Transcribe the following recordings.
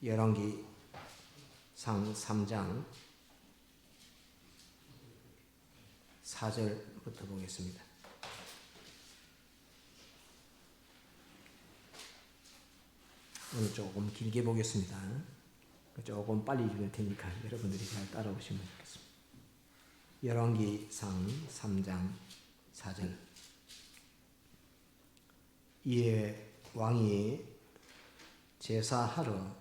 열왕기상 3장 4절부터 보겠습니다. 오늘 조금 길게 보겠습니다. 조금 빨리 읽을 테니까 여러분들이 잘 따라오시면 좋겠습니다. 열왕기상 3장 4절. 이에 왕이 제사하러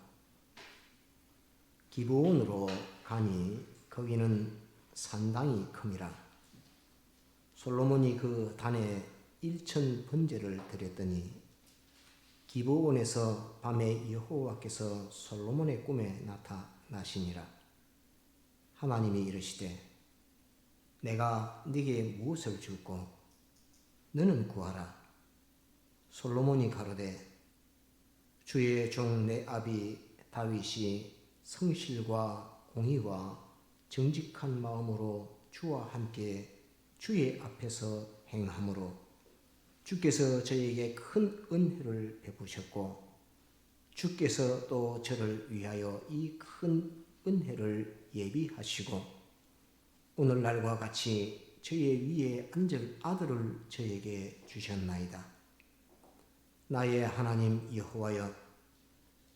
기브온으로 가니 거기는 산당이 큼이라. 솔로몬이 그 단에 1천 번제를 드렸더니 기브온에서 밤에 여호와께서 솔로몬의 꿈에 나타나시니라. 하나님이 이르시되 내가 네게 무엇을 줄고 너는 구하라. 솔로몬이 가로되 주의 종 내 아비 다윗이 성실과 공의와 정직한 마음으로 주와 함께 주의 앞에서 행함으로 주께서 저에게 큰 은혜를 베푸셨고 주께서 또 저를 위하여 이 큰 은혜를 예비하시고 오늘날과 같이 저의 위에 앉을 아들을 저에게 주셨나이다. 나의 하나님 여호와여,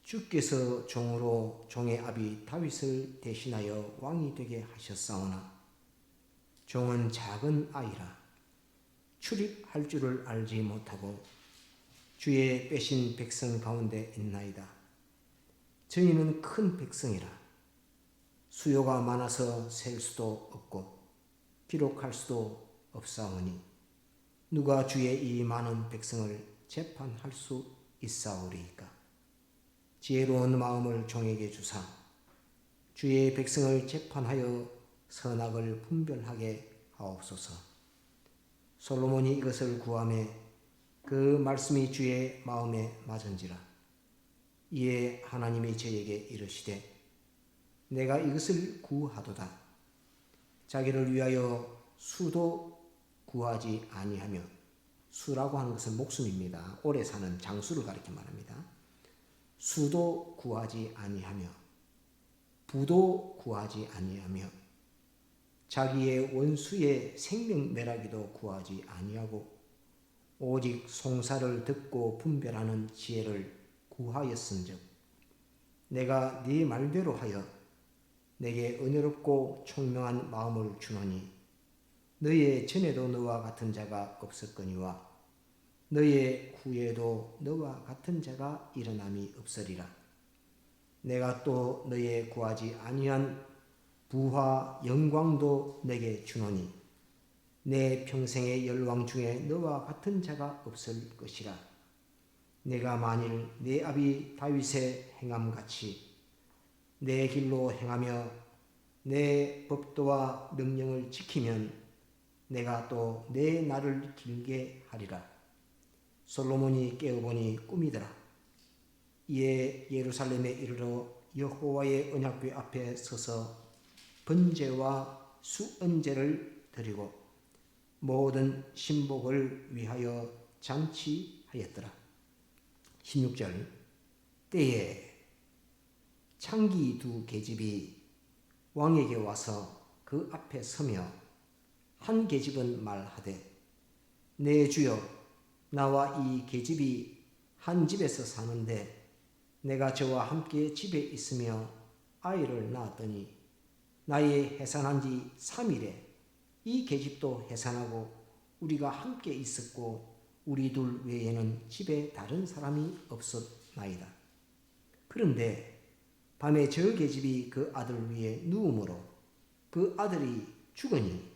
주께서 종으로 종의 아비 다윗을 대신하여 왕이 되게 하셨사오나 종은 작은 아이라 출입할 줄을 알지 못하고 주의 빼신 백성 가운데 있나이다. 저희는 큰 백성이라 수요가 많아서 셀 수도 없고 기록할 수도 없사오니 누가 주의 이 많은 백성을 재판할 수 있사오리이까. 지혜로운 마음을 종에게 주사 주의 백성을 재판하여 선악을 분별하게 하옵소서. 솔로몬이 이것을 구하매 그 말씀이 주의 마음에 맞은지라. 이에 하나님이 저에게 이르시되 내가 이것을 구하도다. 자기를 위하여 수도 구하지 아니하며, 수라고 하는 것은 목숨입니다. 오래 사는 장수를 가리켜 말합니다. 수도 구하지 아니하며 부도 구하지 아니하며 자기의 원수의 생명멸하기도 구하지 아니하고 오직 송사를 듣고 분별하는 지혜를 구하였은즉 내가 네 말대로 하여 내게 은혜롭고 총명한 마음을 주노니 너의 전에도 너와 같은 자가 없었거니와 너의 후에도 너와 같은 자가 일어남이 없으리라. 내가 또 너의 구하지 아니한 부와 영광도 내게 주노니 내 평생의 열왕 중에 너와 같은 자가 없을 것이라. 내가 만일 내 아비 다윗의 행함같이 내 길로 행하며 내 법도와 명령을 지키면 내가 또 내 날을 길게 하리라. 솔로몬이 깨어보니 꿈이더라. 이에 예루살렘에 이르러 여호와의 언약궤 앞에 서서 번제와 수언제를 드리고 모든 신복을 위하여 잔치하였더라. 16절. 때에 창기 두 계집이 왕에게 와서 그 앞에 서며 한 계집은 말하되 내 주여, 나와 이 계집이 한 집에서 사는데 내가 저와 함께 집에 있으며 아이를 낳았더니 나의 해산한 지 3일에 이 계집도 해산하고 우리가 함께 있었고 우리 둘 외에는 집에 다른 사람이 없었나이다. 그런데 밤에 저 계집이 그 아들 위에 누우므로 그 아들이 죽으니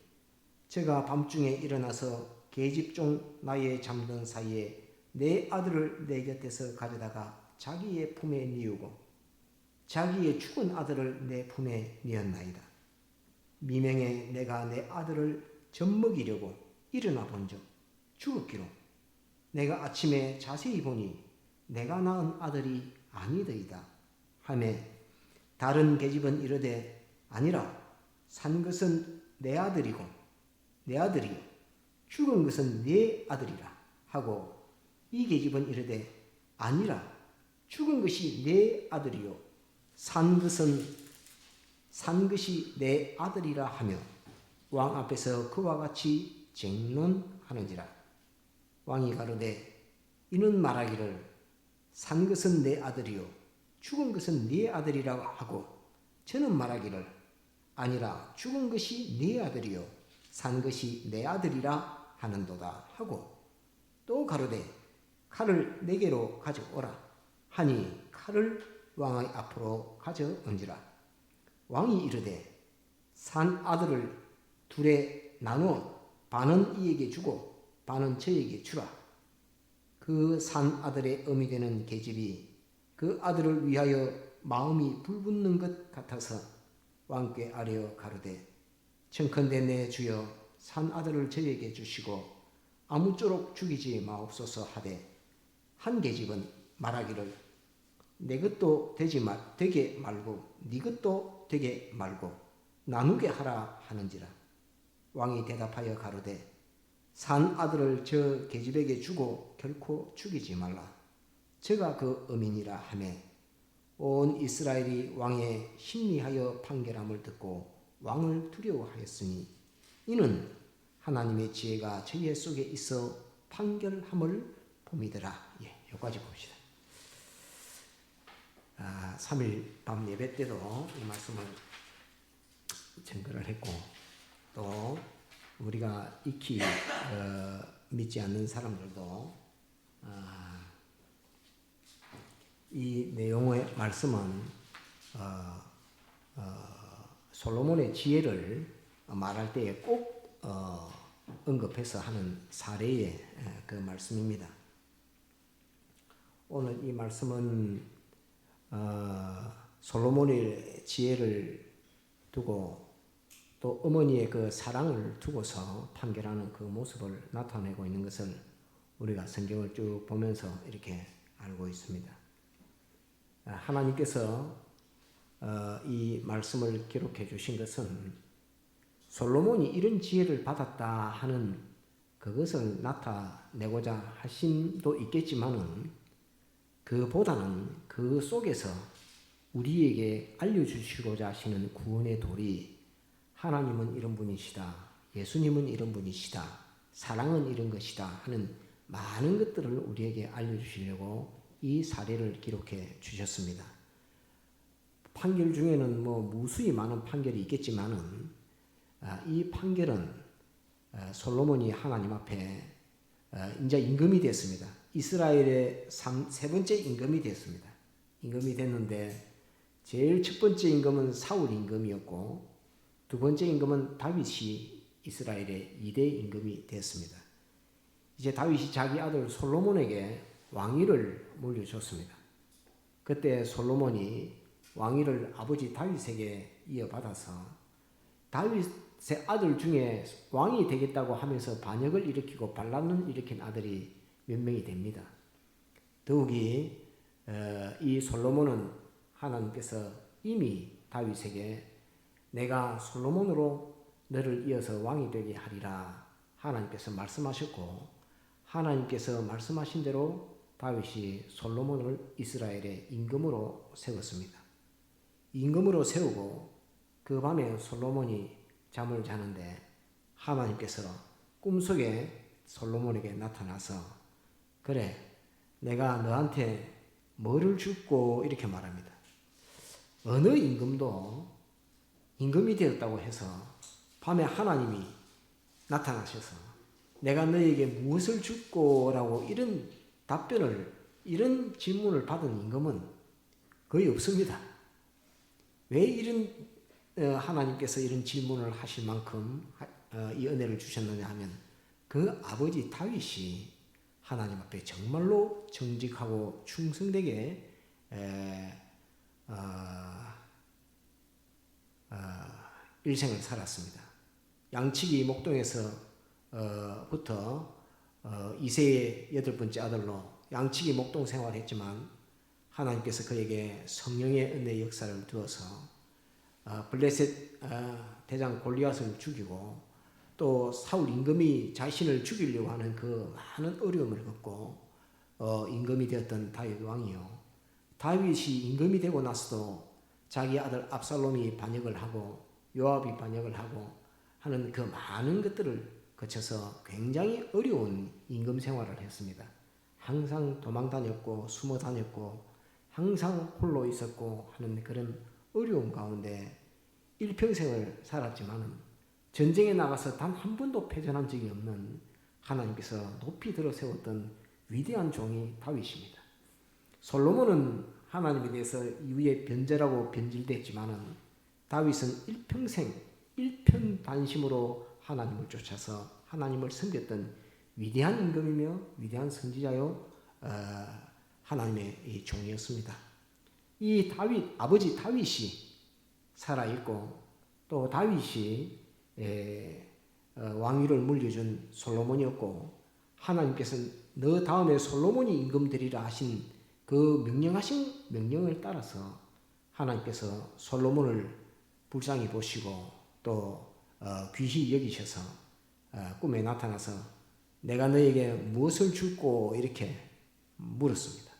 제가 밤중에 일어나서 계집종 나의 잠든 사이에 내 아들을 내 곁에서 가져다가 자기의 품에 뉘우고 자기의 죽은 아들을 내 품에 뉘었나이다. 미명에 내가 내 아들을 젖먹이려고 일어나 본즉 죽었기로 내가 아침에 자세히 보니 내가 낳은 아들이 아니더이다 하매 다른 계집은 이르되 아니라 산 것은 내 아들이요 죽은 것은 네 아들이라 하고 이 계집은 이르되 아니라 죽은 것이 내 아들이요 산 것이 내 아들이라 하며 왕 앞에서 그와 같이 쟁론하는지라. 왕이 가로되 이는 말하기를 산 것은 내 아들이요 죽은 것은 네 아들이라 하고, 저는 말하기를 아니라 죽은 것이 네 아들이요 산 것이 내 아들이라 하는도다 하고, 또 가로되 칼을 내게로 가져오라 하니 칼을 왕의 앞으로 가져온지라. 왕이 이르되 산 아들을 둘에 나누어 반은 이에게 주고 반은 저에게 주라. 그 산 아들의 어미 되는 계집이 그 아들을 위하여 마음이 불붙는 것 같아서 왕께 아뢰어 가로되 청컨대 내 주여 산 아들을 저에게 주시고 아무쪼록 죽이지 마옵소서 하되, 한 계집은 말하기를 내 것도 되게 말고 네 것도 되게 말고 나누게 하라 하는지라. 왕이 대답하여 가로되 산 아들을 저 계집에게 주고 결코 죽이지 말라. 저가 그 어민이라 하매 온 이스라엘이 왕의 심리하여 판결함을 듣고 왕을 두려워하였으니, 이는 하나님의 지혜가 저희 속에 있어 판결함을 봄이더라. 여기까지 봅시다. 3일 밤 예배 때도 이 말씀을 증거를 했고, 또 우리가 익히 믿지 않는 사람들도 이 내용의 말씀은 솔로몬의 지혜를 말할 때에 꼭 언급해서 하는 사례의 그 말씀입니다. 오늘 이 말씀은 솔로몬의 지혜를 두고 또 어머니의 그 사랑을 두고서 판결하는 그 모습을 나타내고 있는 것을 우리가 성경을 쭉 보면서 이렇게 알고 있습니다. 하나님께서 이 말씀을 기록해 주신 것은 솔로몬이 이런 지혜를 받았다 하는 그것을 나타내고자 하심도 있겠지만은, 그보다는 그 속에서 우리에게 알려주시고자 하시는 구원의 도리, 하나님은 이런 분이시다, 예수님은 이런 분이시다, 사랑은 이런 것이다 하는 많은 것들을 우리에게 알려주시려고 이 사례를 기록해 주셨습니다. 판결 중에는 무수히 많은 판결이 있겠지만은 이 판결은 솔로몬이 하나님 앞에 이제 임금이 됐습니다. 이스라엘의 세 번째 임금이 됐습니다. 임금이 됐는데 제일 첫 번째 임금은 사울 임금이었고, 두 번째 임금은 다윗이 이스라엘의 2대 임금이 됐습니다. 이제 다윗이 자기 아들 솔로몬에게 왕위를 물려줬습니다. 그때 솔로몬이 왕위를 아버지 다윗에게 이어받아서 다윗의 아들 중에 왕이 되겠다고 하면서 반역을 일으키고 반란을 일으킨 아들이 몇 명이 됩니다. 더욱이 이 솔로몬은 하나님께서 이미 다윗에게 내가 솔로몬으로 너를 이어서 왕이 되게 하리라 하나님께서 말씀하셨고, 하나님께서 말씀하신 대로 다윗이 솔로몬을 이스라엘의 임금으로 세웠습니다. 임금으로 세우고 그 밤에 솔로몬이 잠을 자는데 하나님께서 꿈속에 솔로몬에게 나타나서 그래 내가 너한테 뭐를 주고 이렇게 말합니다. 어느 임금도 임금이 되었다고 해서 밤에 하나님이 나타나셔서 내가 너에게 무엇을 주고 라고 이런 답변을, 이런 질문을 받은 임금은 거의 없습니다. 왜 이런 하나님께서 이런 질문을 하실 만큼 이 은혜를 주셨느냐 하면, 그 아버지 다윗이 하나님 앞에 정말로 정직하고 충성되게 일생을 살았습니다. 양치기 목동에서부터 이새의 8번째 아들로 양치기 목동 생활했지만 하나님께서 그에게 성령의 은혜의 역사를 두어서 블레셋 대장 골리앗을 죽이고, 또 사울 임금이 자신을 죽이려고 하는 그 많은 어려움을 겪고 임금이 되었던 다윗 왕이요, 다윗이 임금이 되고 나서도 자기 아들 압살롬이 반역을 하고 요압이 반역을 하고 하는 그 많은 것들을 거쳐서 굉장히 어려운 임금 생활을 했습니다. 항상 도망 다녔고 숨어 다녔고 항상 홀로 있었고 하는 그런 어려움 가운데 일평생을 살았지만 전쟁에 나가서 단 한 번도 패전한 적이 없는 하나님께서 높이 들어 세웠던 위대한 종이 다윗입니다. 솔로몬은 하나님에 대해서 이후에 변절하고 변질됐지만은 다윗은 일평생 일편단심으로 하나님을 쫓아서 하나님을 섬겼던 위대한 임금이며 위대한 선지자요 하나님의 이 종이었습니다. 이 다윗 아버지 다윗이 살아 있고 또 다윗이 왕위를 물려준 솔로몬이었고 하나님께서 너 다음에 솔로몬이 임금 되리라 하신 그 명령하신 명령을 따라서 하나님께서 솔로몬을 불쌍히 보시고 또 귀히 여기셔서 꿈에 나타나서 내가 너에게 무엇을 줄고 이렇게 물었습니다.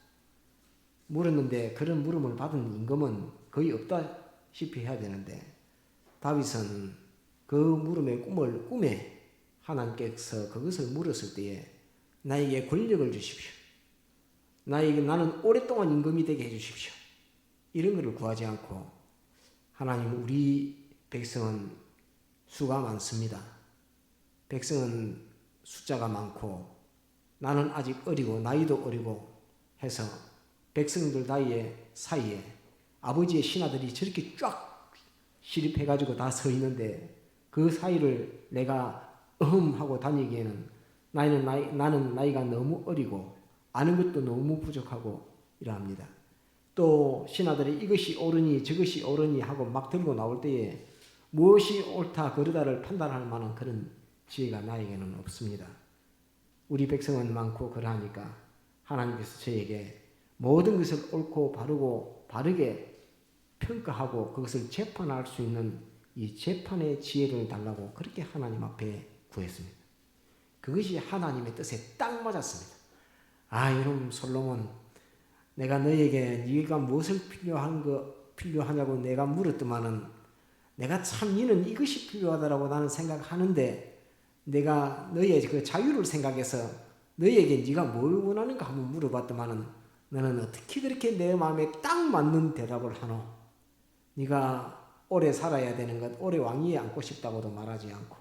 물었는데 그런 물음을 받은 임금은 거의 없다시피 해야 되는데 다윗은 그 물음의 꿈에 하나님께서 그것을 물었을 때에 나에게 권력을 주십시오. 나는 오랫동안 임금이 되게 해주십시오. 이런 것을 구하지 않고 하나님 우리 백성은 수가 많습니다. 백성은 숫자가 많고 나는 아직 어리고 나이도 어리고 해서 백성들 사이에 아버지의 신하들이 저렇게 쫙 시립해가지고 다 서 있는데 그 사이를 내가 하고 다니기에는 나는 나이가 너무 어리고 아는 것도 너무 부족하고 이러합니다. 또 신하들이 이것이 옳으니 저것이 옳으니 하고 막 들고 나올 때에 무엇이 옳다 그르다를 판단할 만한 그런 지혜가 나에게는 없습니다. 우리 백성은 많고 그러하니까 하나님께서 저에게 모든 것을 옳고 바르고 바르게 평가하고 그것을 재판할 수 있는 이 재판의 지혜를 달라고 그렇게 하나님 앞에 구했습니다. 그것이 하나님의 뜻에 딱 맞았습니다. 여러분 솔로몬 내가 너에게 네가 무엇을 필요하냐고 내가 물었더만은 내가 참 너는 이것이 필요하다라고 나는 생각하는데 내가 너의 그 자유를 생각해서 너에게 네가 뭘 원하는가 한번 물어봤더만은 너는 어떻게 그렇게 내 마음에 딱 맞는 대답을 하노? 네가 오래 살아야 되는 것, 오래 왕위에 앉고 싶다고도 말하지 않고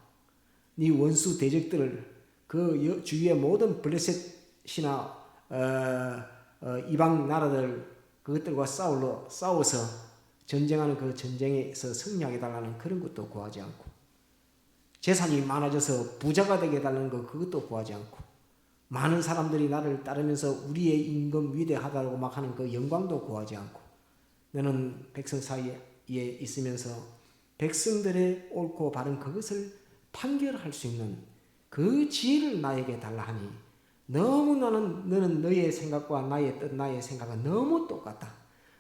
네 원수 대적들을 그 주위의 모든 블레셋이나 이방 나라들 그것들과 싸워서 전쟁하는 그 전쟁에서 승리하게 달라는 그런 것도 구하지 않고 재산이 많아져서 부자가 되게 달라는 것 그것도 구하지 않고 많은 사람들이 나를 따르면서 우리의 임금 위대하다고 막 하는 그 영광도 구하지 않고 너는 백성 사이에 있으면서 백성들의 옳고 바른 그것을 판결할 수 있는 그 지혜를 나에게 달라 하니 너무 너는 너의 생각과 나의 뜻 나의 생각은 너무 똑같다.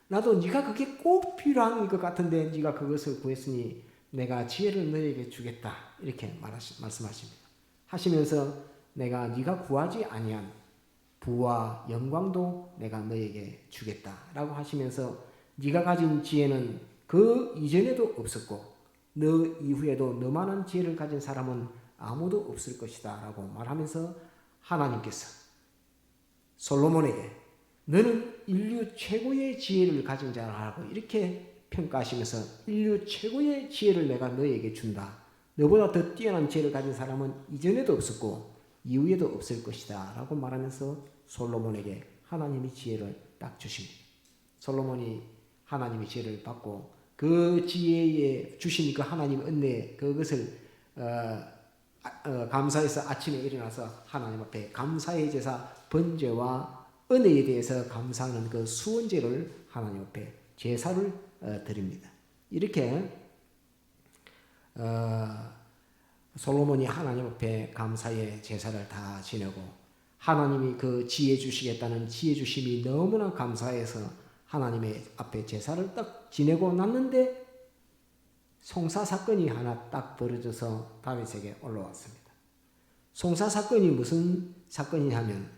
나도 네가 그게 꼭 필요한 것 같은데 네가 그것을 구했으니 내가 지혜를 너에게 주겠다. 이렇게 말씀하십니다. 하시면서 내가 네가 구하지 아니한 부와 영광도 내가 너에게 주겠다라고 하시면서 네가 가진 지혜는 그 이전에도 없었고 너 이후에도 너만한 지혜를 가진 사람은 아무도 없을 것이다 라고 말하면서 하나님께서 솔로몬에게 너는 인류 최고의 지혜를 가진 자라고 이렇게 평가하시면서 인류 최고의 지혜를 내가 너에게 준다. 너보다 더 뛰어난 지혜를 가진 사람은 이전에도 없었고 이후에도 없을 것이다 라고 말하면서 솔로몬에게 하나님이 지혜를 딱 주십니다. 솔로몬이 하나님의 지혜를 받고 그 지혜에 주신 그 하나님 은혜 그것을 감사해서 아침에 일어나서 하나님 앞에 감사의 제사 번제와 은혜에 대해서 감사하는 그 수원제를 하나님 앞에 제사를 드립니다. 이렇게 솔로몬이 하나님 앞에 감사의 제사를 다 지내고 하나님이 그 지혜 주시겠다는 지혜 주심이 너무나 감사해서 하나님의 앞에 제사를 딱 지내고 났는데 송사사건이 하나 딱 벌어져서 다윗에게 올라왔습니다. 송사사건이 무슨 사건이냐면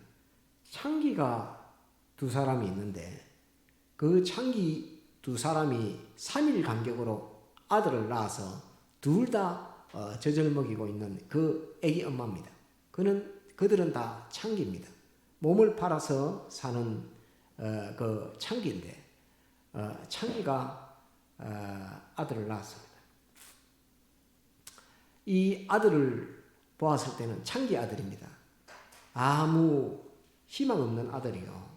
창기가 두 사람이 있는데 그 창기 두 사람이 3일 간격으로 아들을 낳아서 둘 다 젖을 먹이고 있는 그 아기 엄마입니다. 그들은 다 창기입니다. 몸을 팔아서 사는 그 창기인데 창기가 아들을 낳았습니다. 이 아들을 보았을 때는 창기 아들입니다. 아무 희망 없는 아들이요.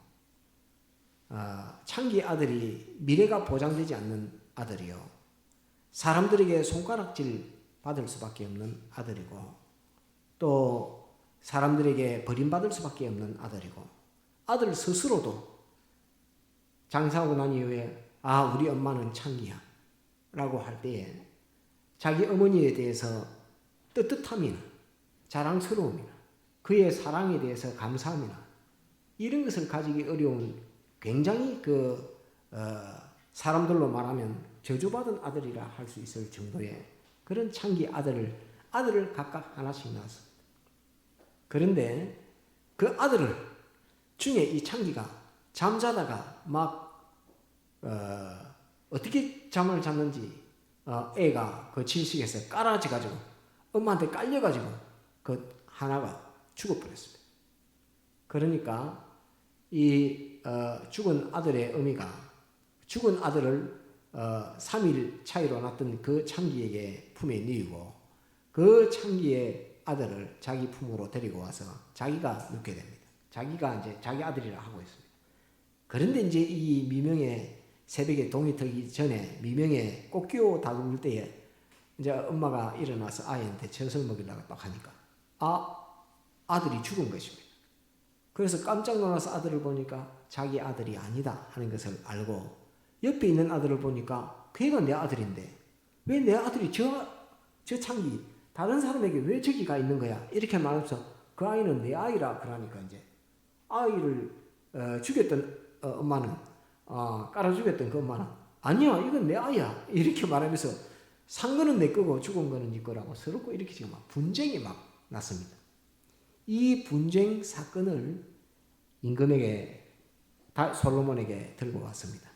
창기 아들이 미래가 보장되지 않는 아들이요. 사람들에게 손가락질 받을 수밖에 없는 아들이고 또 사람들에게 버림받을 수밖에 없는 아들이고 아들 스스로도 장사하고 난 이후에 우리 엄마는 창기야 라고 할 때에 자기 어머니에 대해서 떳떳함이나 자랑스러움이나 그의 사랑에 대해서 감사함이나 이런 것을 가지기 어려운 굉장히 사람들로 말하면 저주받은 아들이라 할 수 있을 정도의 그런 창기 아들을 각각 하나씩 낳았습니다. 그런데 그 아들을 중에 이 창기가 잠자다가 막 어떻게 잠을 잤는지 애가 그 질식에서 깔아져가지고 엄마한테 깔려가지고 그 하나가 죽어버렸습니다. 그러니까 이 죽은 아들의 어미가 죽은 아들을 3일 차이로 낳았던 그 창기에게 품에 누이고 그 창기의 아들을 자기 품으로 데리고 와서 자기가 눕게 됩니다. 자기가 이제 자기 아들이라 하고 있습니다. 그런데 이제 이 미명의 새벽에 동이 트기 전에 미명의 꽃기호 다듬을 때에 이제 엄마가 일어나서 아이한테 젖을 먹이려고 딱 하니까 아들이 죽은 것입니다. 그래서 깜짝 놀라서 아들을 보니까 자기 아들이 아니다 하는 것을 알고 옆에 있는 아들을 보니까 걔가 내 아들인데 왜 내 아들이 저 창기 다른 사람에게 왜 저기 가 있는 거야 이렇게 말하면서 그 아이는 내 아이라 그러니까 이제 아이를 죽였던 엄마는 깔아 죽였던 그 엄마는 아니야 이건 내 아이야 이렇게 말하면서 산 거는 내 거고 죽은 거는 네 거라고 서로 이렇게 지금 막 분쟁이 막 났습니다. 이 분쟁 사건을 임금에게 솔로몬에게 들고 왔습니다.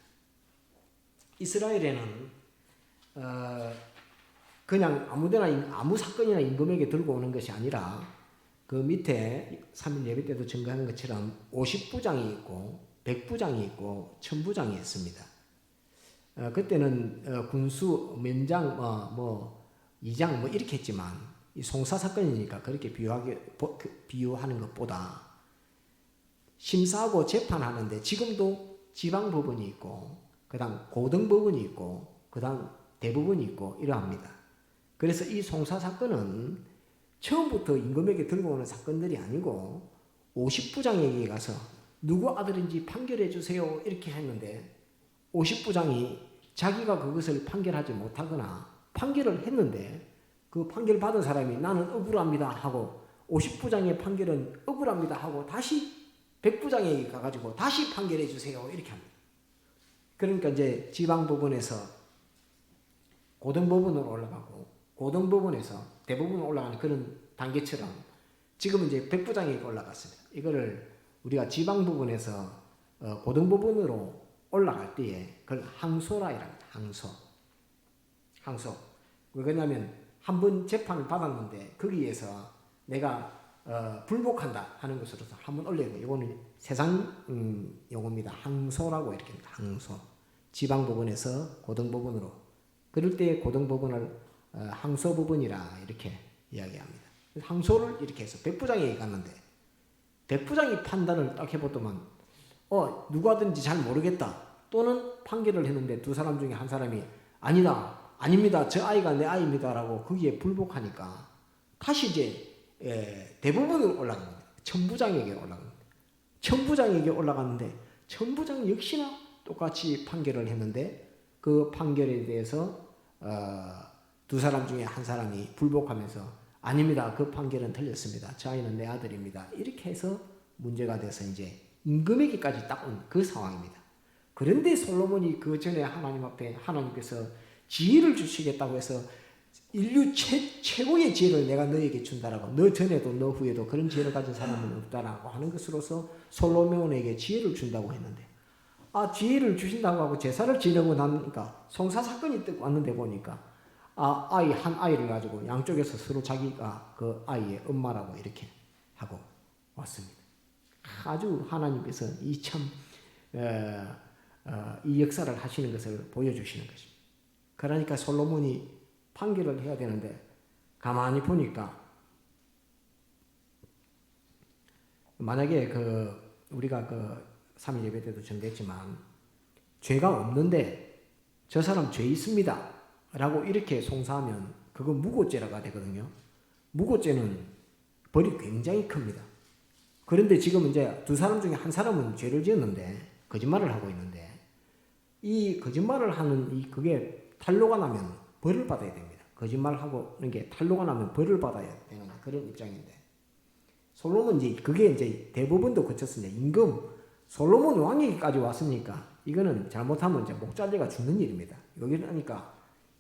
이스라엘에는 그냥 아무데나 아무 사건이나 임금에게 들고 오는 것이 아니라 그 밑에 3일 예배 때도 증거하는 것처럼 50부장이 있고 100부장이 있고 1000부장이 있습니다. 그때는 군수, 면장, 이장 이렇게 했지만 이 송사 사건이니까 그렇게 비유하는 것보다 심사하고 재판하는데 지금도 지방법원이 있고 그다음 고등법원이 있고 그다음 대법원이 있고 이러합니다. 그래서 이 송사 사건은 처음부터 임금에게 들고 오는 사건들이 아니고 50부장에게 가서 누구 아들인지 판결해 주세요 이렇게 했는데 50부장이 자기가 그것을 판결하지 못하거나 판결을 했는데 그 판결 받은 사람이 나는 억울합니다 하고 50부장의 판결은 억울합니다 하고 다시 100부장에게 가가지고 다시 판결해 주세요 이렇게 합니다. 그러니까 이제 지방법원에서 고등법원으로 올라가고 고등법원에서 대법원으로 올라가는 그런 단계처럼 지금은 이제 100부장에게 올라갔습니다. 이거를 우리가 지방법원에서 고등법원으로 올라갈 때에 그걸 항소라 이랍니다. 항소. 왜 그러냐면 한 번 재판을 받았는데 거기에서 내가 불복한다 하는 것으로서 한번 올려야 돼요. 이거는 세상 용어입니다. 항소라고 이렇게 합니다. 항소. 지방법원에서 고등법원으로. 그럴 때 고등법원을 항소법원이라 이렇게 이야기합니다. 항소를 이렇게 해서 백부장에게 갔는데 백부장이 판단을 딱 해보더만 누구든지 잘 모르겠다. 또는 판결을 했는데 두 사람 중에 한 사람이 아닙니다. 저 아이가 내 아이입니다라고 거기에 불복하니까 다시 이제 대법원으로 올라갑니다. 천부장에게 올라갑니다. 천부장에게 올라갔는데 천부장 역시나 똑같이 판결을 했는데 그 판결에 대해서 두 사람 중에 한 사람이 불복하면서 아닙니다. 그 판결은 틀렸습니다. 저 아이는 내 아들입니다. 이렇게 해서 문제가 돼서 이제 임금에게까지 딱 온 그 상황입니다. 그런데 솔로몬이 그 전에 하나님 앞에 하나님께서 지혜를 주시겠다고 해서 인류 최고의 지혜를 내가 너에게 준다라고 너 전에도 너 후에도 그런 지혜를 가진 사람은 없다라고 하는 것으로서 솔로몬에게 지혜를 준다고 했는데 지혜를 주신다고 하고 제사를 지내고 나니까 송사 사건이 왔는데 보니까 한 아이를 가지고 양쪽에서 서로 자기가 그 아이의 엄마라고 이렇게 하고 왔습니다. 아주 하나님께서 이 역사를 하시는 것을 보여주시는 것입니다. 그러니까 솔로몬이 판결을 해야 되는데 가만히 보니까 만약에 우리가 3일 예배 때도 전했지만 죄가 없는데 저 사람 죄 있습니다 라고 이렇게 송사하면 그거 무고죄라가 되거든요. 무고죄는 벌이 굉장히 큽니다. 그런데 지금 이제 두 사람 중에 한 사람은 죄를 지었는데 거짓말을 하고 있는데 이 거짓말을 하는 그게 탄로가 나면 벌을 받아야 됩니다. 거짓말하고 이런 게 탄로가 나면 벌을 받아야 되는 그런 입장인데 솔로몬 그게 이제 대부분도 거쳤습니다. 임금 솔로몬 왕에게까지 왔으니까 이거는 잘못하면 이제 목 잘려가 죽는 일입니다. 여기니까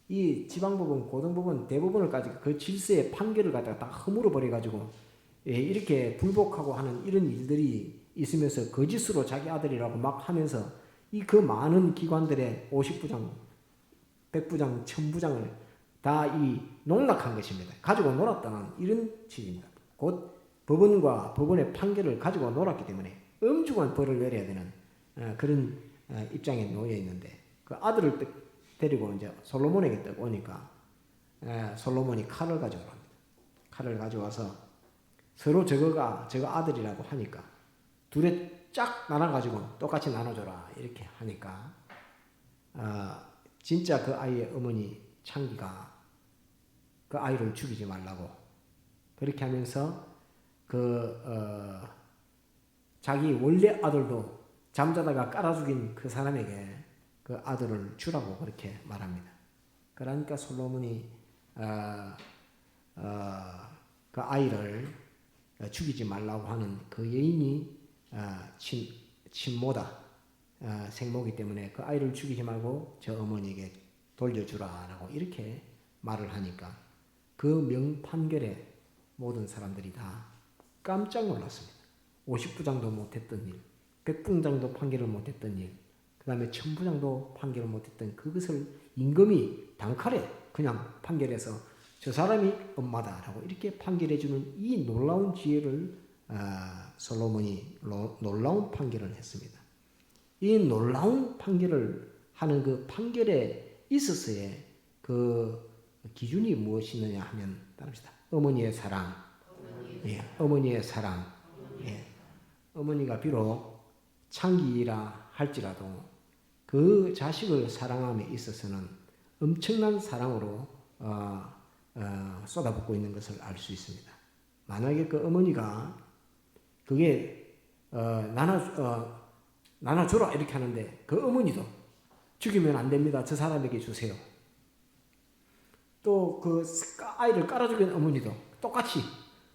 이 지방법원, 고등법원, 대법원을까지 그 질서의 판결을 갖다가 다 허물어 버려가지고 이렇게 불복하고 하는 이런 일들이 있으면서 거짓으로 자기 아들이라고 막 하면서 그 많은 기관들의 50부장, 100부장, 1000부장을 다 농락한 것입니다. 가지고 놀았다는 이런 취지입니다. 곧 법원과 법원의 판결을 가지고 놀았기 때문에 엄중한 벌을 내려야 되는 그런 입장에 놓여 있는데 그 아들을 데리고 이제 솔로몬에게 딱 오니까 솔로몬이 칼을 가져옵니다. 칼을 가져와서 서로 저거 아들이라고 하니까 둘에 쫙 나눠가지고 똑같이 나눠줘라 이렇게 하니까 진짜 그 아이의 어머니 창기가 그 아이를 죽이지 말라고 그렇게 하면서 자기 원래 아들도 잠자다가 깔아 죽인 그 사람에게 그 아들을 주라고 그렇게 말합니다. 그러니까 솔로몬이 그 아이를 죽이지 말라고 하는 그 여인이 친모다 생모기 때문에 그 아이를 죽이지 말고 저 어머니에게 돌려주라라고 이렇게 말을 하니까 그 명판결에 모든 사람들이 다 깜짝 놀랐습니다. 50부장도 못했던 일, 100부장도 판결을 못했던 일, 그 다음에 1000부장도 판결을 못했던 그것을 임금이 단칼에 그냥 판결해서 저 사람이 엄마다라고 이렇게 판결해주는 이 놀라운 지혜를 솔로몬이 놀라운 판결을 했습니다. 이 놀라운 판결을 하는 그 판결에 있어서의 그 기준이 무엇이느냐 하면 따릅시다. 어머니의 사랑. 예, 어머니의 사랑. 예, 어머니가 비록 창기라 할지라도 그 자식을 사랑함에 있어서는 엄청난 사랑으로 쏟아붓고 있는 것을 알 수 있습니다. 만약에 그 어머니가 그게 나눠주라 이렇게 하는데 그 어머니도 죽이면 안 됩니다. 저 사람에게 주세요. 또 그 아이를 깔아 죽인 어머니도 똑같이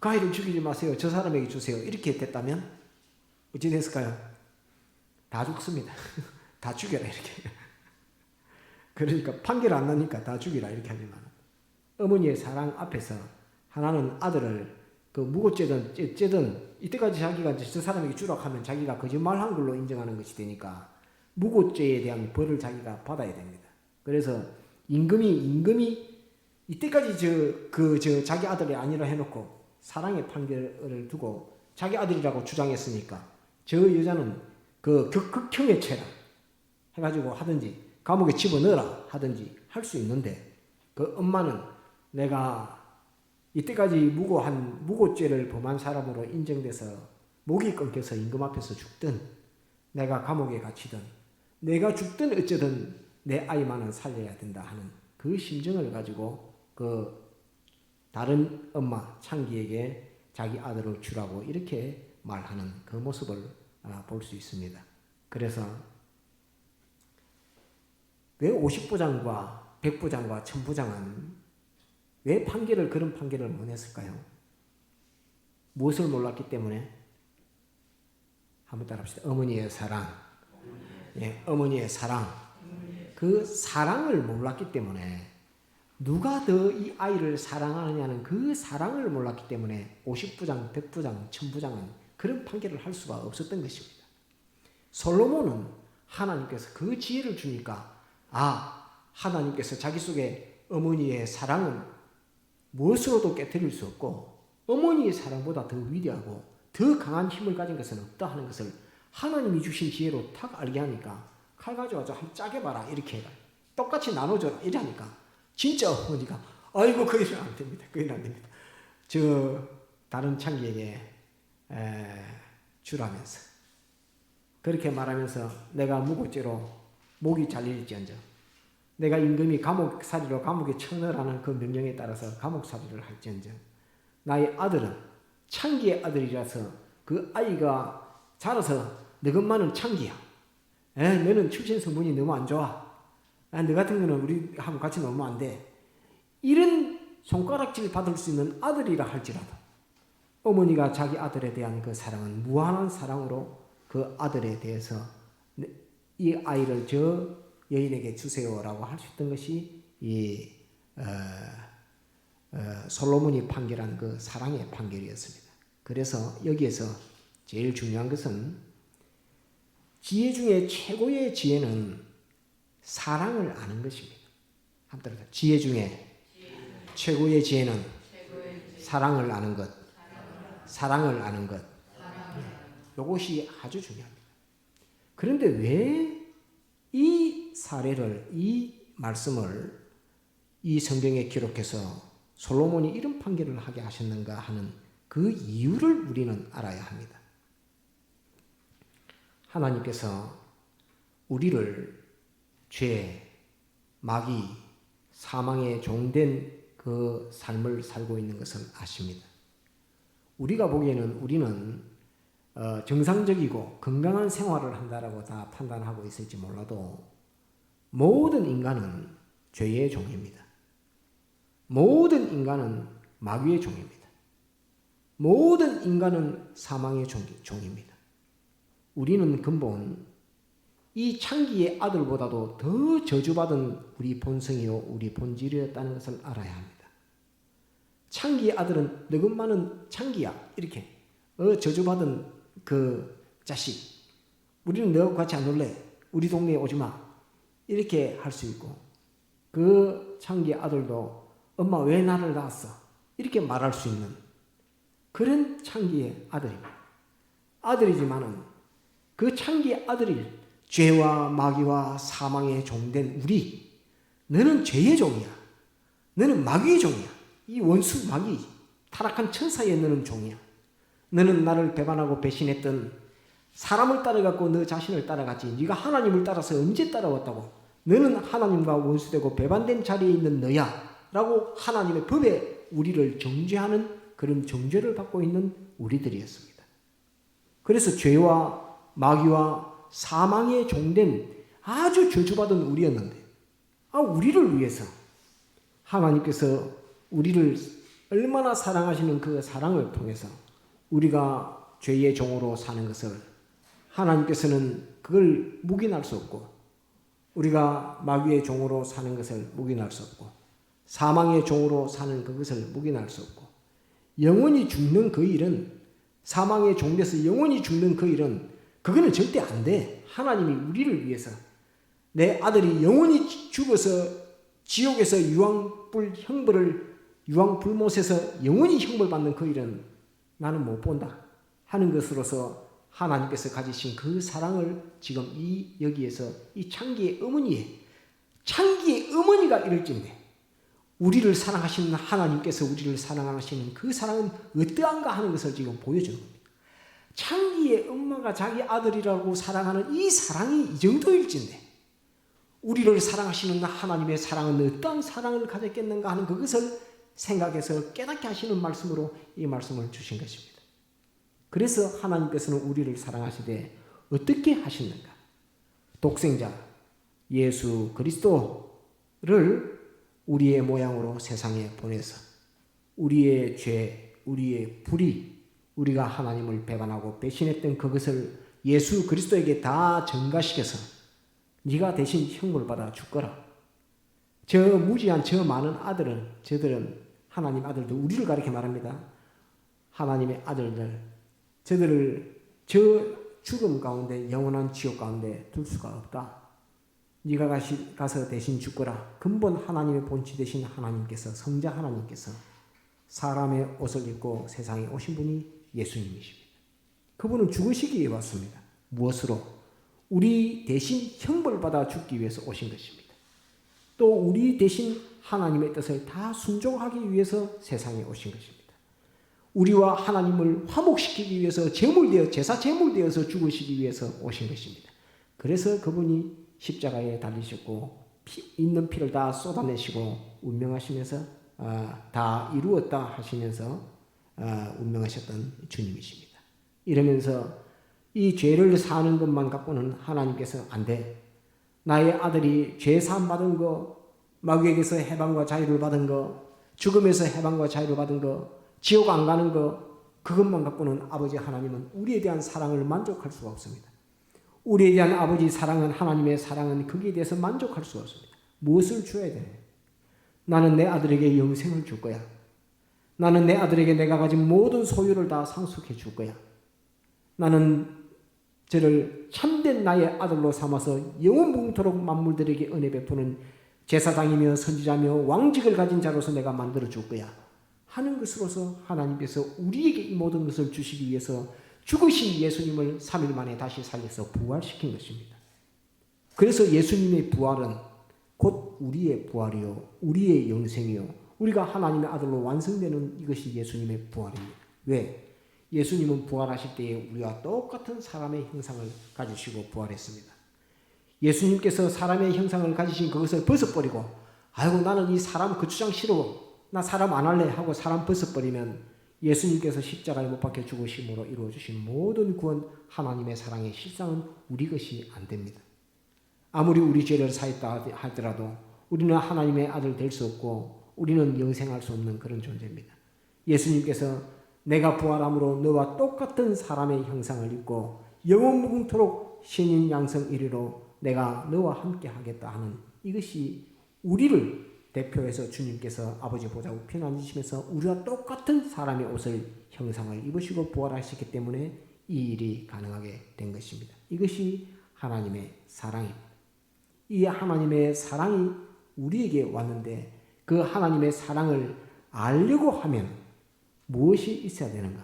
그 아이를 죽이지 마세요. 저 사람에게 주세요. 이렇게 됐다면 어찌 됐을까요? 다 죽습니다. 다 죽여라 이렇게. 그러니까 판결 안 나니까 다 죽이라 이렇게 하지만 어머니의 사랑 앞에서 하나는 아들을 그 무고죄든 죄든 이때까지 자기가 저 사람에게 주라고 하면 자기가 거짓말한 걸로 인정하는 것이 되니까 무고죄에 대한 벌을 자기가 받아야 됩니다. 그래서 임금이 이때까지 자기 아들이 아니라 해놓고 사랑의 판결을 두고 자기 아들이라고 주장했으니까 저 여자는 그 극형의 죄라 해가지고 하든지 감옥에 집어넣어라 하든지 할 수 있는데 그 엄마는 내가 이때까지 무고죄를 범한 사람으로 인정돼서 목이 끊겨서 임금 앞에서 죽든 내가 감옥에 갇히든 내가 죽든 어쩌든 내 아이만은 살려야 된다 하는 그 심정을 가지고 그 다른 엄마 창기에게 자기 아들을 주라고 이렇게 말하는 그 모습을 볼 수 있습니다. 그래서 왜 50부장과 100부장과 1000부장은 왜 그런 판결을 못 했을까요? 무엇을 몰랐기 때문에? 한번 따라합시다. 어머니의 사랑. 예, 어머니의 사랑. 그 사랑을 몰랐기 때문에 누가 더 이 아이를 사랑하느냐는 그 사랑을 몰랐기 때문에 50부장, 100부장, 1000부장은 그런 판결을 할 수가 없었던 것입니다. 솔로몬은 하나님께서 그 지혜를 주니까 하나님께서 자기 속에 어머니의 사랑은 무엇으로도 깨뜨릴 수 없고 어머니의 사랑보다 더 위대하고 더 강한 힘을 가진 것은 없다 하는 것을 하나님이 주신 지혜로 탁 알게 하니까 칼 가져와서 한번 짜게 봐라 이렇게 해라. 똑같이 나눠줘라 이러니까 진짜 어머니가 아이고 그게는 안 됩니다. 그게는 안 됩니다. 저 다른 창기에게 주라면서 그렇게 말하면서 내가 무고죄로 목이 잘릴지언정 내가 임금이 감옥살이로 감옥에 쳐넣으라는 그 명령에 따라서 감옥살이를 할지언정 나의 아들은 창기의 아들이라서 그 아이가 자라서 너 것만은 창기야. 너는 출신 성분이 너무 안 좋아. 너 같은 거는 우리하고 같이 놀면 안 돼. 이런 손가락질 받을 수 있는 아들이라 할지라도 어머니가 자기 아들에 대한 그 사랑은 무한한 사랑으로 그 아들에 대해서 이 아이를 저 여인에게 주세요라고 할 수 있던 것이 이 솔로몬이 판결한 그 사랑의 판결이었습니다. 그래서 여기에서 제일 중요한 것은 지혜 중에 최고의 지혜는 사랑을 아는 것입니다. 한번 들어서 지혜 중에 최고의 지혜는 사랑을 아는 것, 사랑을 아는 것. 이것이 아주 중요합니다. 그런데 왜 이 사례를, 이 말씀을 이 성경에 기록해서 솔로몬이 이런 판결을 하게 하셨는가 하는 그 이유를 우리는 알아야 합니다. 하나님께서 우리를 죄, 마귀, 사망에 종된 그 삶을 살고 있는 것을 아십니다. 우리가 보기에는 우리는 정상적이고 건강한 생활을 한다라고 다 판단하고 있을지 몰라도 모든 인간은 죄의 종입니다. 모든 인간은 마귀의 종입니다. 모든 인간은 사망의 종입니다. 우리는 근본 이 창기의 아들보다도 더 저주받은 우리 본성이요 우리 본질이었다는 것을 알아야 합니다. 창기의 아들은 너 것만은 창기야 이렇게 저주받은 그 자식 우리는 너하고 같이 안 놀래 우리 동네에 오지마 이렇게 할 수 있고 그 창기의 아들도 엄마 왜 나를 낳았어 이렇게 말할 수 있는 그런 창기의 아들입니다. 아들이지만은 그 창기의 아들일 죄와 마귀와 사망의 종된 우리 너는 죄의 종이야. 너는 마귀의 종이야. 이 원수 마귀 타락한 천사의 너는 종이야. 너는 나를 배반하고 배신했던 사람을 따라갔고 너 자신을 따라갔지. 네가 하나님을 따라서 언제 따라왔다고. 너는 하나님과 원수되고 배반된 자리에 있는 너야. 라고 하나님의 법에 우리를 정죄하는 그런 정죄를 받고 있는 우리들이었습니다. 그래서 죄와 마귀와 사망에 종된 아주 저주받은 우리였는데 우리를 위해서 하나님께서 우리를 얼마나 사랑하시는 그 사랑을 통해서 우리가 죄의 종으로 사는 것을 하나님께서는 그걸 묵인할 수 없고 우리가 마귀의 종으로 사는 것을 묵인할 수 없고 사망의 종으로 사는 그것을 묵인할 수 없고 영원히 죽는 그 일은 사망의 종돼서 영원히 죽는 그 일은 그거는 절대 안 돼. 하나님이 우리를 위해서 내 아들이 영원히 죽어서 지옥에서 유황불못에서 영원히 형벌받는 그 일은 나는 못 본다 하는 것으로서 하나님께서 가지신 그 사랑을 지금 여기에서 이 창기의 어머니가 이럴진데 우리를 사랑하시는 하나님께서 우리를 사랑하시는 그 사랑은 어떠한가 하는 것을 지금 보여주는 겁니다. 창기의 엄마가 자기 아들이라고 사랑하는 이 사랑이 이 정도일진데 우리를 사랑하시는 하나님의 사랑은 어떠한 사랑을 가졌겠는가 하는 그것을 생각해서 깨닫게 하시는 말씀으로 이 말씀을 주신 것입니다. 그래서 하나님께서는 우리를 사랑하시되 어떻게 하셨는가? 독생자 예수 그리스도를 우리의 모양으로 세상에 보내서 우리의 죄, 우리의 불의, 우리가 하나님을 배반하고 배신했던 그것을 예수 그리스도에게 다 전가시켜서 네가 대신 형벌받아 죽거라. 저 무지한 저 많은 저들은 하나님 아들들 우리를 가리켜 말합니다. 하나님의 아들들 저들을 저 죽음 가운데 영원한 지옥 가운데 둘 수가 없다. 네가 가서 대신 죽거라. 근본 하나님의 본체 되신 하나님께서, 성자 하나님께서 사람의 옷을 입고 세상에 오신 분이 예수님이십니다. 그분은 죽으시기 위해 왔습니다. 무엇으로? 우리 대신 형벌받아 죽기 위해서 오신 것입니다. 또 우리 대신 하나님의 뜻을 다 순종하기 위해서 세상에 오신 것입니다. 우리와 하나님을 화목시키기 위해서 제사 제물되어서 죽으시기 위해서 오신 것입니다. 그래서 그분이 십자가에 달리셨고 있는 피를 다 쏟아내시고 운명하시면서 다 이루었다 하시면서 운명하셨던 주님이십니다. 이러면서 이 죄를 사는 것만 갖고는 하나님께서 안 돼. 나의 아들이 죄 사함 받은 거, 마귀에게서 해방과 자유를 받은 거, 죽음에서 해방과 자유를 받은 거, 지옥 안 가는 거, 그것만 갖고는 아버지 하나님은 우리에 대한 사랑을 만족할 수가 없습니다. 우리에 대한 아버지 사랑은, 하나님의 사랑은 거기에 대해서 만족할 수가 없습니다. 무엇을 줘야 돼? 나는 내 아들에게 영생을 줄 거야. 나는 내 아들에게 내가 가진 모든 소유를 다 상속해 줄 거야. 나는 저를 참된 나의 아들로 삼아서 영원무궁토록 만물들에게 은혜 베푸는 제사장이며 선지자며 왕직을 가진 자로서 내가 만들어 줄 거야 하는 것으로서 하나님께서 우리에게 이 모든 것을 주시기 위해서 죽으신 예수님을 3일 만에 다시 살려서 부활시킨 것입니다. 그래서 예수님의 부활은 곧 우리의 부활이요, 우리의 영생이요, 우리가 하나님의 아들로 완성되는 이것이 예수님의 부활입니다. 왜? 예수님은 부활하실 때에 우리와 똑같은 사람의 형상을 가지시고 부활했습니다. 예수님께서 사람의 형상을 가지신 그것을 벗어버리고, 아이고 나는 이 사람 그 주장 싫어, 나 사람 안 할래 하고 사람 벗어버리면 예수님께서 십자가에 못 박혀 죽으심으로 이루어주신 모든 구원, 하나님의 사랑의 실상은 우리 것이 안 됩니다. 아무리 우리 죄를 사했다 하더라도 우리는 하나님의 아들 될 수 없고 우리는 영생할 수 없는 그런 존재입니다. 예수님께서 내가 부활함으로 너와 똑같은 사람의 형상을 입고 영원무궁토록 신인 양성 이르로 내가 너와 함께 하겠다 하는 이것이 우리를 대표해서 주님께서 아버지 보좌 우편에 앉으시면서 우리와 똑같은 사람의 옷을 형상을 입으시고 부활하셨기 때문에 이 일이 가능하게 된 것입니다. 이것이 하나님의 사랑입니다. 이 하나님의 사랑이 우리에게 왔는데 그 하나님의 사랑을 알려고 하면 무엇이 있어야 되는가?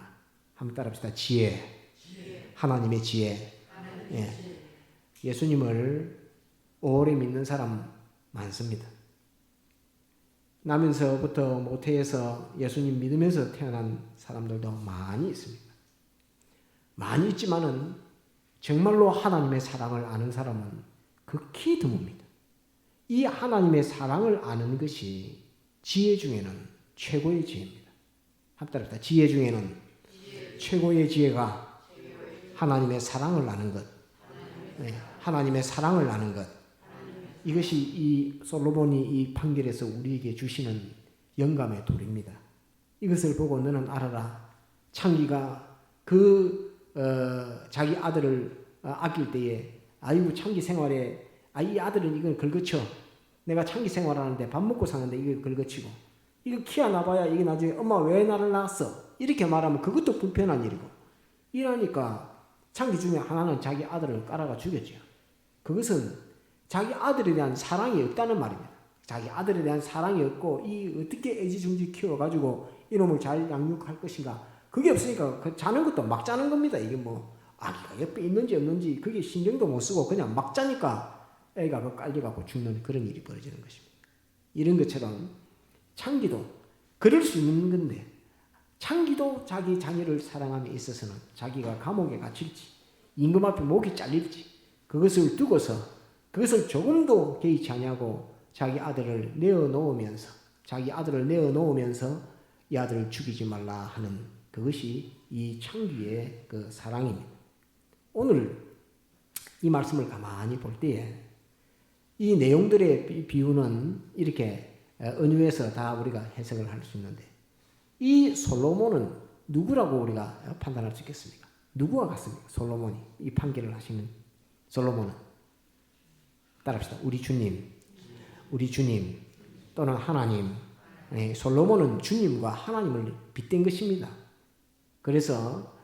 한번 따라합시다. 지혜. 하나님의 지혜. 예. 예수님을 오래 믿는 사람 많습니다. 나면서부터 모태에서 예수님 믿으면서 태어난 사람들도 많이 있습니다. 많이 있지만은 정말로 하나님의 사랑을 아는 사람은 극히 드뭅니다. 이 하나님의 사랑을 아는 것이 지혜 중에는 최고의 지혜입니다. 한번 따라합시다. 지혜 중에는 최고의 지혜가 하나님의 사랑을 아는 것. 네, 하나님의 사랑을 아는 것. 이것이 이 솔로몬이 이 판결에서 우리에게 주시는 영감의 도리입니다. 이것을 보고 너는 알아라. 창기가 자기 아들을 아낄 때에 아이고 창기 생활에 이 아들은 이걸 긁어쳐. 내가 창기 생활하는데 밥 먹고 사는데 이걸 긁어치고 이거 키워놔봐야 이게 나중에 엄마 왜 나를 낳았어? 이렇게 말하면 그것도 불편한 일이고 이러니까 창기 중에 하나는 자기 아들을 깔아가 죽였죠. 그것은 자기 아들에 대한 사랑이 없다는 말입니다. 자기 아들에 대한 사랑이 없고 이 어떻게 애지중지 키워가지고 이놈을 잘 양육할 것인가 그게 없으니까 그 자는 것도 막 자는 겁니다. 이게 뭐 아기가 옆에 있는지 없는지 그게 신경도 못 쓰고 그냥 막 자니까 애가 그 깔려갖고 죽는 그런 일이 벌어지는 것입니다. 이런 것처럼 창기도 그럴 수 있는 건데 창기도 자기 자녀를 사랑함에 있어서는 자기가 감옥에 갇힐지 임금 앞에 목이 잘릴지 그것을 두고서 그것을 조금도 개의치 아니하고 자기 아들을 내어놓으면서 이 아들을 죽이지 말라 하는 그것이 이 창기의 그 사랑입니다. 오늘 이 말씀을 가만히 볼 때에 이 내용들의 비유는 이렇게 은유해서 다 우리가 해석을 할 수 있는데 이 솔로몬은 누구라고 우리가 판단할 수 있겠습니까? 누구와 같습니까? 솔로몬이 이 판결을 하시는 솔로몬은 따라합시다. 우리 주님 또는 하나님. 솔로몬은 주님과 하나님을 빗댄 것입니다. 그래서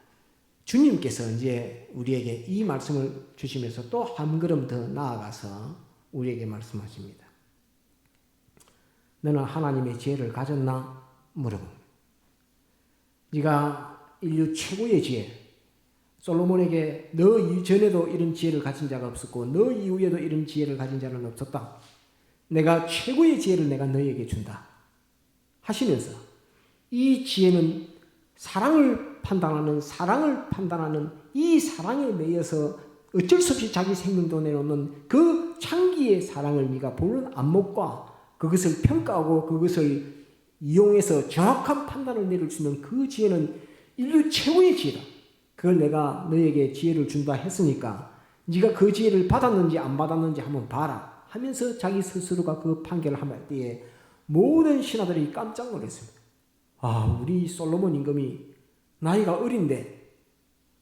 주님께서 이제 우리에게 이 말씀을 주시면서 또 한 걸음 더 나아가서 우리에게 말씀하십니다. 너는 하나님의 지혜를 가졌나? 물어봅니다. 네가 인류 최고의 지혜, 솔로몬에게 너 이전에도 이런 지혜를 가진 자가 없었고 너 이후에도 이런 지혜를 가진 자는 없었다. 내가 최고의 지혜를 내가 너에게 준다. 하시면서 이 지혜는 사랑을 판단하는 이 사랑에 매여서 어쩔 수 없이 자기 생명도 내놓는 그 창기의 사랑을 네가 보는 안목과 그것을 평가하고 그것을 이용해서 정확한 판단을 내릴 수 있는 그 지혜는 인류 최고의 지혜다. 그걸 내가 너에게 지혜를 준다 했으니까 네가 그 지혜를 받았는지 안 받았는지 한번 봐라 하면서 자기 스스로가 그 판결을 할 때에 모든 신하들이 깜짝 놀랐습니다. 아, 우리 솔로몬 임금이 나이가 어린데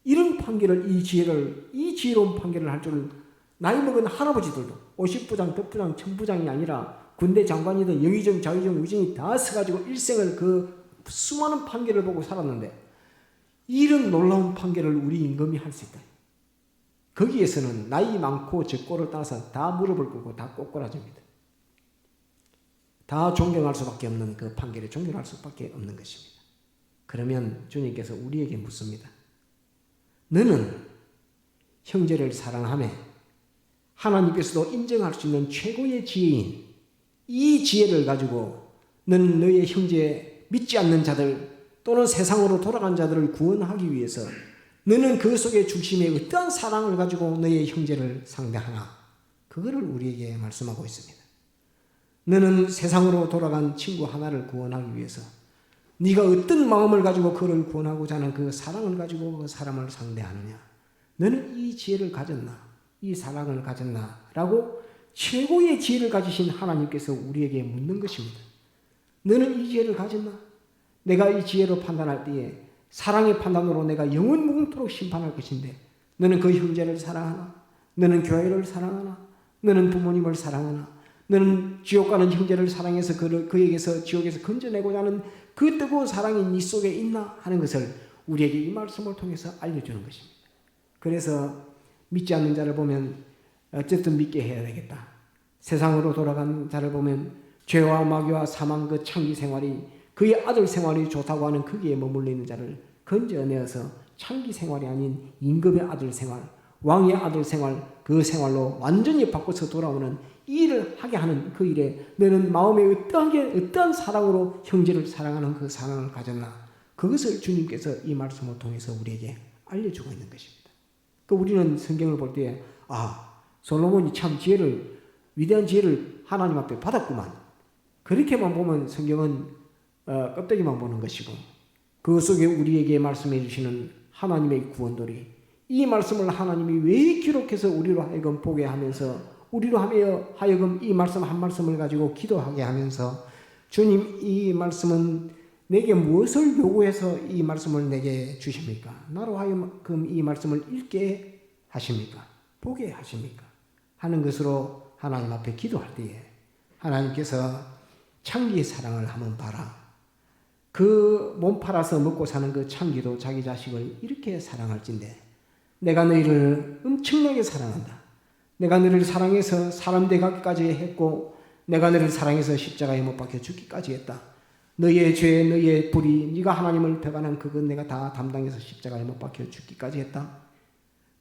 이런 판결을 이 지혜로운 판결을 할 줄은 나이 먹은 할아버지들도 50부장, 덕부장, 천부장이 아니라 군대 장관이든 영의정, 자의정, 의정이 다 서가지고 일생을 그 수많은 판결을 보고 살았는데 이런 놀라운 판결을 우리 임금이 할 수 있다. 거기에서는 나이 많고 적고를 따라서 다 무릎을 꿇고 다 꼬꾸라집니다. 다 존경할 수밖에 없는 그 판결에 존경할 수밖에 없는 것입니다. 그러면 주님께서 우리에게 묻습니다. 너는 형제를 사랑하며 하나님께서도 인정할 수 있는 최고의 지혜인 이 지혜를 가지고 너는 너의 형제 믿지 않는 자들 또는 세상으로 돌아간 자들을 구원하기 위해서 너는 그 속의 중심에 어떠한 사랑을 가지고 너의 형제를 상대하나? 그거를 우리에게 말씀하고 있습니다. 너는 세상으로 돌아간 친구 하나를 구원하기 위해서 네가 어떤 마음을 가지고 그를 구원하고자 하는 그 사랑을 가지고 그 사람을 상대하느냐? 너는 이 지혜를 가졌나? 이 사랑을 가졌나? 라고 최고의 지혜를 가지신 하나님께서 우리에게 묻는 것입니다. 너는 이 지혜를 가졌나? 내가 이 지혜로 판단할 때에 사랑의 판단으로 내가 영원무궁토록 심판할 것인데 너는 그 형제를 사랑하나? 너는 교회를 사랑하나? 너는 부모님을 사랑하나? 너는 지옥 가는 형제를 사랑해서 그에게서 지옥에서 건져내고자 하는 그 뜨거운 사랑이 네 속에 있나 하는 것을 우리에게 이 말씀을 통해서 알려주는 것입니다. 그래서 믿지 않는 자를 보면 어쨌든 믿게 해야 되겠다. 세상으로 돌아간 자를 보면 죄와 마귀와 사망 그 창기 생활이 그의 아들 생활이 좋다고 하는 거기에 머물러 있는 자를 건져내어서 창기 생활이 아닌 임금의 아들 생활, 왕의 아들 생활, 그 생활로 완전히 바꿔서 돌아오는 이 일을 하게 하는 그 일에 너는 마음에 어떠한 사랑으로 형제를 사랑하는 그 사랑을 가졌나? 그것을 주님께서 이 말씀을 통해서 우리에게 알려주고 있는 것입니다. 그 우리는 성경을 볼 때 솔로몬이 참 위대한 지혜를 하나님 앞에 받았구만. 그렇게만 보면 성경은 껍데기만 보는 것이고 그 속에 우리에게 말씀해 주시는 하나님의 구원들이 이 말씀을 하나님이 왜 기록해서 우리로 하여금 보게 하면서 우리로 하여금 이 말씀 한 말씀을 가지고 기도하게 하면서 주님 이 말씀은 내게 무엇을 요구해서 이 말씀을 내게 주십니까? 나로 하여금 이 말씀을 읽게 하십니까? 보게 하십니까? 하는 것으로 하나님 앞에 기도할 때에 하나님께서 창기의 사랑을 한번 봐라. 그 몸 팔아서 먹고 사는 그 창기도 자기 자식을 이렇게 사랑할진데 내가 너희를 엄청나게 사랑한다. 내가 너를 사랑해서 사람 되기까지 했고 내가 너를 사랑해서 십자가에 못 박혀 죽기까지 했다. 너희의 죄, 너희의 불의, 네가 하나님을 배반한 그건 내가 다 담당해서 십자가에 못 박혀 죽기까지 했다.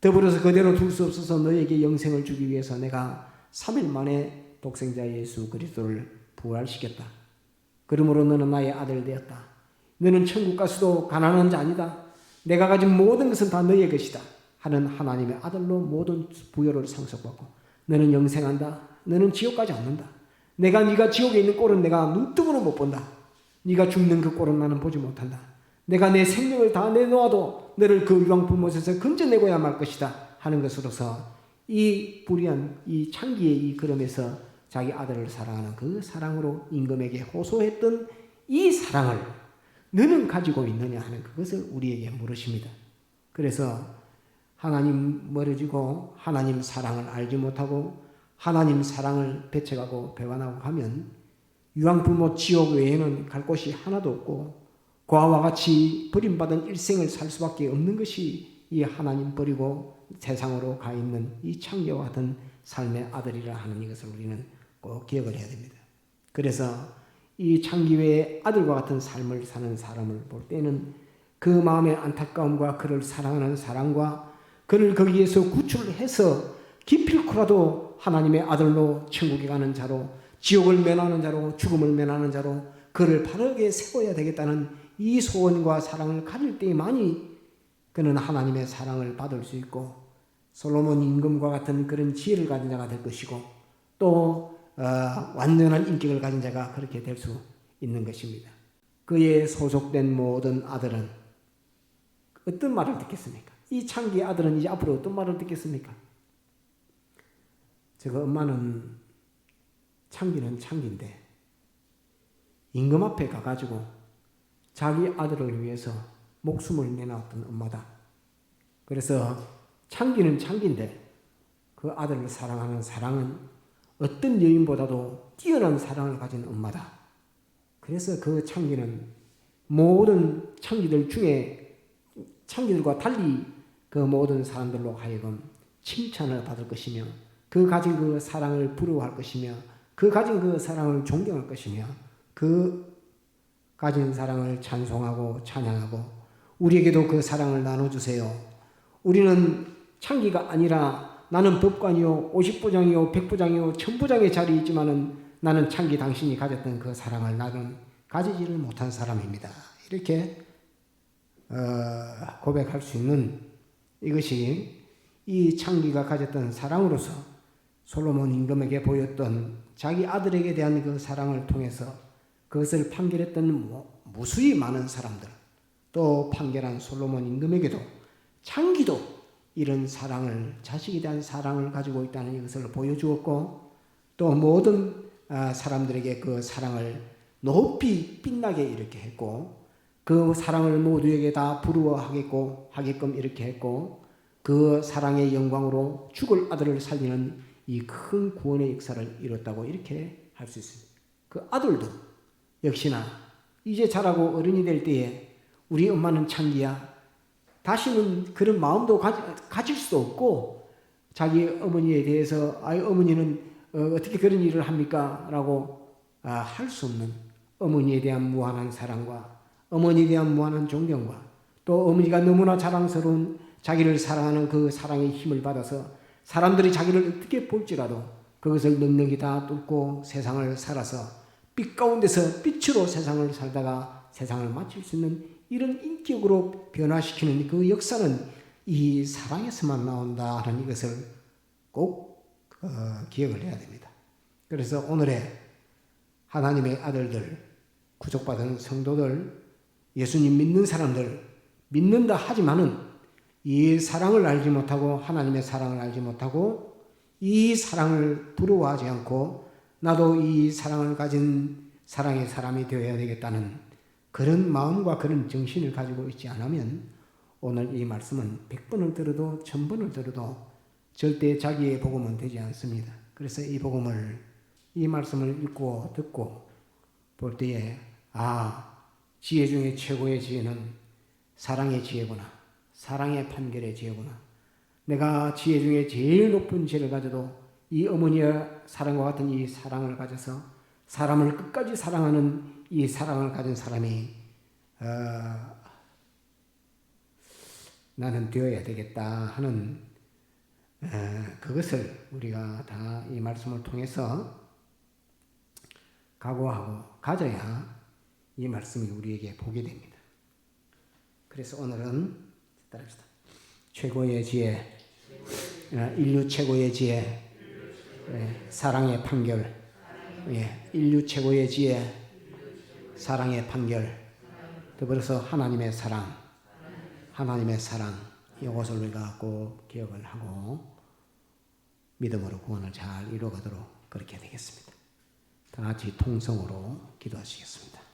더불어서 그대로 둘 수 없어서 너희에게 영생을 주기 위해서 내가 3일 만에 독생자 예수 그리스도를 부활시켰다. 그러므로 너는 나의 아들 되었다. 너는 천국 가서도 가난한 자 아니다. 내가 가진 모든 것은 다 너의 것이다. 하는 하나님의 아들로 모든 부여를 상속받고 너는 영생한다. 너는 지옥 가지 않는다. 네가 지옥에 있는 꼴은 내가 눈뜨고는 못 본다. 네가 죽는 그 꼴은 나는 보지 못한다. 내가 내 생명을 다 내놓아도 너를 그 유황불못에서 건져내고야 말 것이다 하는 것으로서 이 불의한 이 창기의 이 걸음에서 자기 아들을 사랑하는 그 사랑으로 임금에게 호소했던 이 사랑을 너는 가지고 있느냐 하는 그것을 우리에게 물으십니다. 그래서 하나님 멀어지고 하나님 사랑을 알지 못하고 하나님 사랑을 배척하고 배반하고 하면 유황불못 지옥 외에는 갈 곳이 하나도 없고 과와 같이 버림받은 일생을 살 수밖에 없는 것이 이 하나님 버리고 세상으로 가 있는 이 창기와 같은 삶의 아들이라 하는 이것을 우리는 꼭 기억을 해야 됩니다. 그래서 이 창기 외에 아들과 같은 삶을 사는 사람을 볼 때는 그 마음의 안타까움과 그를 사랑하는 사랑과 그를 거기에서 구출해서 기필코라도 하나님의 아들로 천국에 가는 자로, 지옥을 면하는 자로, 죽음을 면하는 자로 그를 바르게 세워야 되겠다는 이 소원과 사랑을 가질 때만이 그는 하나님의 사랑을 받을 수 있고 솔로몬 임금과 같은 그런 지혜를 가진 자가 될 것이고 또 완전한 인격을 가진 자가 그렇게 될 수 있는 것입니다. 그에 소속된 모든 아들은 어떤 말을 듣겠습니까? 이 창기의 아들은 이제 앞으로 어떤 말을 듣겠습니까? 제가 엄마는 창기는 창기인데 임금 앞에 가가지고 자기 아들을 위해서 목숨을 내놨던 엄마다. 그래서 창기는 창기인데 그 아들을 사랑하는 사랑은 어떤 여인보다도 뛰어난 사랑을 가진 엄마다. 그래서 그 창기는 모든 창기들 중에 창기들과 달리 그 모든 사람들로 하여금 칭찬을 받을 것이며 그 가진 그 사랑을 부러워할 것이며 그 가진 그 사랑을 존경할 것이며 그 가진 사랑을 찬송하고 찬양하고 우리에게도 그 사랑을 나눠주세요. 우리는 창기가 아니라 나는 법관이요 50부장이요 100부장이요 1000부장의 자리에 있지만은 나는 창기 당신이 가졌던 그 사랑을 나는 가지지를 못한 사람입니다. 이렇게 고백할 수 있는 이것이 이 창기가 가졌던 사랑으로서 솔로몬 임금에게 보였던 자기 아들에게 대한 그 사랑을 통해서 그것을 판결했던 무수히 많은 사람들 또 판결한 솔로몬 임금에게도 창기도 이런 사랑을 자식에 대한 사랑을 가지고 있다는 이것을 보여주었고 또 모든 사람들에게 그 사랑을 높이 빛나게 이렇게 했고 그 사랑을 모두에게 다 부러워하게끔 이렇게 했고 그 사랑의 영광으로 죽을 아들을 살리는 이 큰 구원의 역사를 이뤘다고 이렇게 할 수 있습니다. 그 아들도 역시나 이제 자라고 어른이 될 때에 우리 엄마는 창기야. 다시는 그런 마음도 가질 수 없고 자기 어머니에 대해서 어머니는 어떻게 그런 일을 합니까? 라고 할 수 없는 어머니에 대한 무한한 사랑과 어머니에 대한 무한한 존경과 또 어머니가 너무나 자랑스러운 자기를 사랑하는 그 사랑의 힘을 받아서 사람들이 자기를 어떻게 볼지라도 그것을 넉넉히 다 뚫고 세상을 살아서 빛 가운데서 빛으로 세상을 살다가 세상을 마칠 수 있는 이런 인격으로 변화시키는 그 역사는 이 사랑에서만 나온다 하는 이것을 꼭 기억을 해야 됩니다. 그래서 오늘의 하나님의 아들들, 구속받은 성도들, 예수님 믿는 사람들 믿는다 하지만은 이 사랑을 알지 못하고 하나님의 사랑을 알지 못하고 이 사랑을 부러워하지 않고 나도 이 사랑을 가진 사랑의 사람이 되어야 되겠다는 그런 마음과 그런 정신을 가지고 있지 않으면 오늘 이 말씀은 100번을 들어도 1000번을 들어도 절대 자기의 복음은 되지 않습니다. 그래서 이 말씀을 읽고 듣고 볼 때에 지혜 중에 최고의 지혜는 사랑의 지혜구나. 사랑의 판결의 지혜구나. 내가 지혜 중에 제일 높은 지혜를 가져도 이 어머니의 사랑과 같은 이 사랑을 가져서 사람을 끝까지 사랑하는 이 사랑을 가진 사람이 나는 되어야 되겠다 하는 그것을 우리가 다 이 말씀을 통해서 각오하고 가져야 이 말씀이 우리에게 보게 됩니다. 그래서 오늘은 따라합시다. 최고의 지혜, 인류 최고의 지혜, 사랑의 판결, 인류 최고의 지혜, 사랑의 판결, 더불어서 하나님의 사랑, 이것을 우리가 꼭 기억을 하고 믿음으로 구원을 잘 이루어가도록 그렇게 되겠습니다. 다 같이 통성으로 기도하시겠습니다.